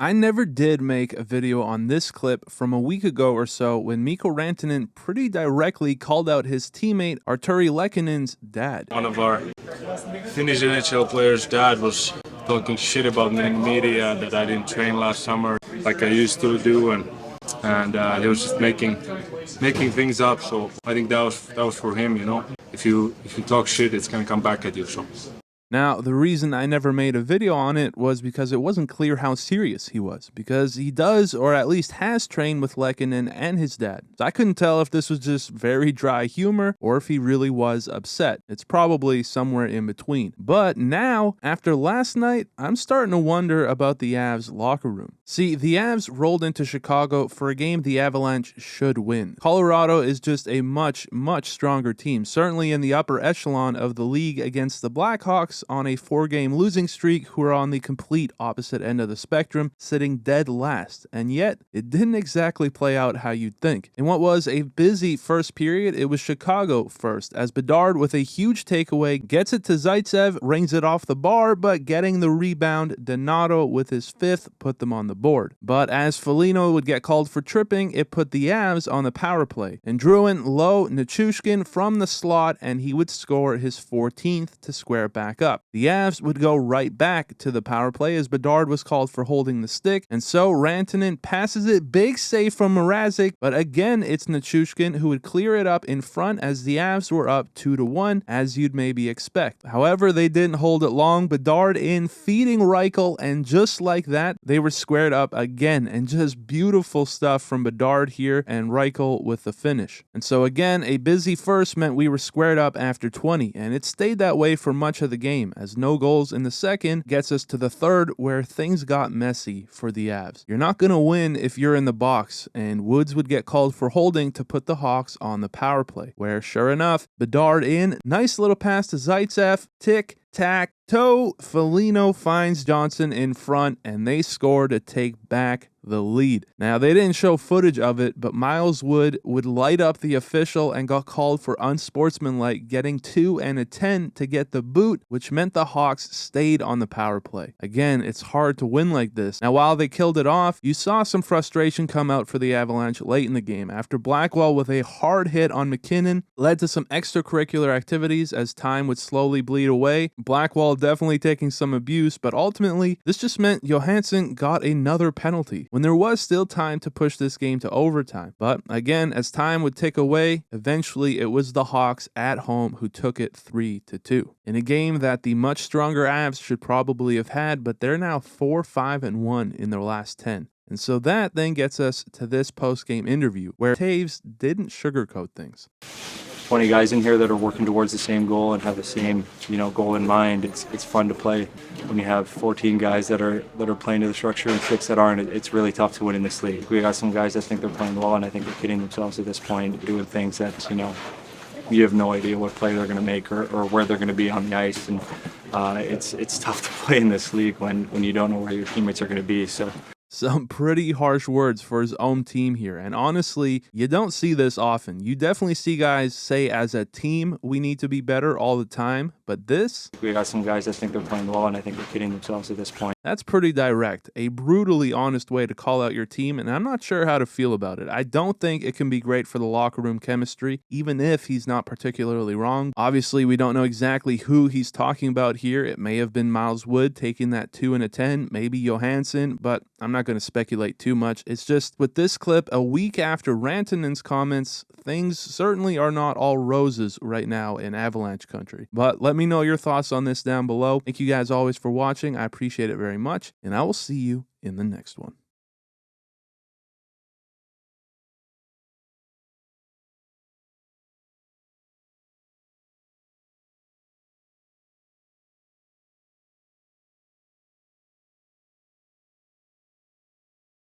I never did make a video on this clip from a week ago or so when Mikko Rantanan pretty directly called out his teammate Artturi Lehkonen's dad. One of our Finnish NHL players' dad was talking shit about me in the media that I didn't train last summer like I used to do, and he was just making things up. So I think that was for him, you know. If you talk shit, it's gonna come back at you. So. Now, the reason I never made a video on it was because it wasn't clear how serious he was, because he does, or at least has trained with Lehkonen and his dad. So I couldn't tell if this was just very dry humor or if he really was upset. It's probably somewhere in between. But now, after last night, I'm starting to wonder about the Avs locker room. See, the Avs rolled into Chicago for a game the Avalanche should win. Colorado is just a much, much stronger team, certainly in the upper echelon of the league against the Blackhawks on a 4-game losing streak, who are on the complete opposite end of the spectrum, sitting dead last. And yet, it didn't exactly play out how you'd think. In what was a busy first period, it was Chicago first, as Bedard, with a huge takeaway, gets it to Zaitsev, rings it off the bar, but getting the rebound, Donato with his fifth put them on the board. But as Foligno would get called for tripping, it put the Avs on the power play. And Drouin low Nichushkin from the slot, and he would score his 14th to square back up. The Avs would go right back to the power play as Bedard was called for holding the stick, and so Rantanen passes it, big save from Mrazek, but again it's Nichushkin who would clear it up in front as the Avs were up 2-1, as you'd maybe expect. However, they didn't hold it long, Bedard in feeding Reichel, and just like that, they were squared up again, and just beautiful stuff from Bedard here, and Reichel with the finish. And so again, a busy first meant we were squared up after 20, and it stayed that way for much of the game, as no goals in the second gets us to the third, where things got messy for the Avs. You're not going to win if you're in the box, and Woods would get called for holding to put the Hawks on the power play, where sure enough, Bedard in, nice little pass to Zaitsev, tick, tack, toe, Foligno finds Johansson in front, and they score to take back the lead. Now, they didn't show footage of it, but Miles Wood would light up the official and got called for unsportsmanlike, getting 2 and a 10 to get the boot, which meant the Hawks stayed on the power play. Again, it's hard to win like this. Now, while they killed it off, you saw some frustration come out for the Avalanche late in the game, after Blackwell with a hard hit on MacKinnon led to some extracurricular activities as time would slowly bleed away. Blackwell definitely taking some abuse, but ultimately, this just meant Johansson got another penalty, when there was still time to push this game to overtime. But again, as time would tick away, eventually it was the Hawks at home who took it 3-2. In a game that the much stronger Avs should probably have had, but they're now 4-5-1 in their last 10. And so that then gets us to this post-game interview, where Toews didn't sugarcoat things. 20 guys in here that are working towards the same goal and have the same, goal in mind. It's fun to play. When you have 14 guys that are playing to the structure and 6 that aren't, it's really tough to win in this league. We got some guys that think they're playing well, and I think they're kidding themselves at this point, doing things that, you have no idea what play they're going to make or where they're going to be on the ice. And it's tough to play in this league when you don't know where your teammates are going to be. So. Some pretty harsh words for his own team here, and honestly, you don't see this often. You definitely see guys say as a team, we need to be better all the time, but this? We got some guys that think they're playing well, and I think they're kidding themselves at this point. That's pretty direct, a brutally honest way to call out your team, and I'm not sure how to feel about it. I don't think it can be great for the locker room chemistry, even if he's not particularly wrong. Obviously, we don't know exactly who he's talking about here. It may have been Miles Wood taking that 2 and a 10, maybe Johansson, but I'm not going to speculate too much. It's just with this clip, a week after Rantanen's comments, things certainly are not all roses right now in Avalanche country. But let me know your thoughts on this down below. Thank you guys always for watching. I appreciate it very much, and I will see you in the next one.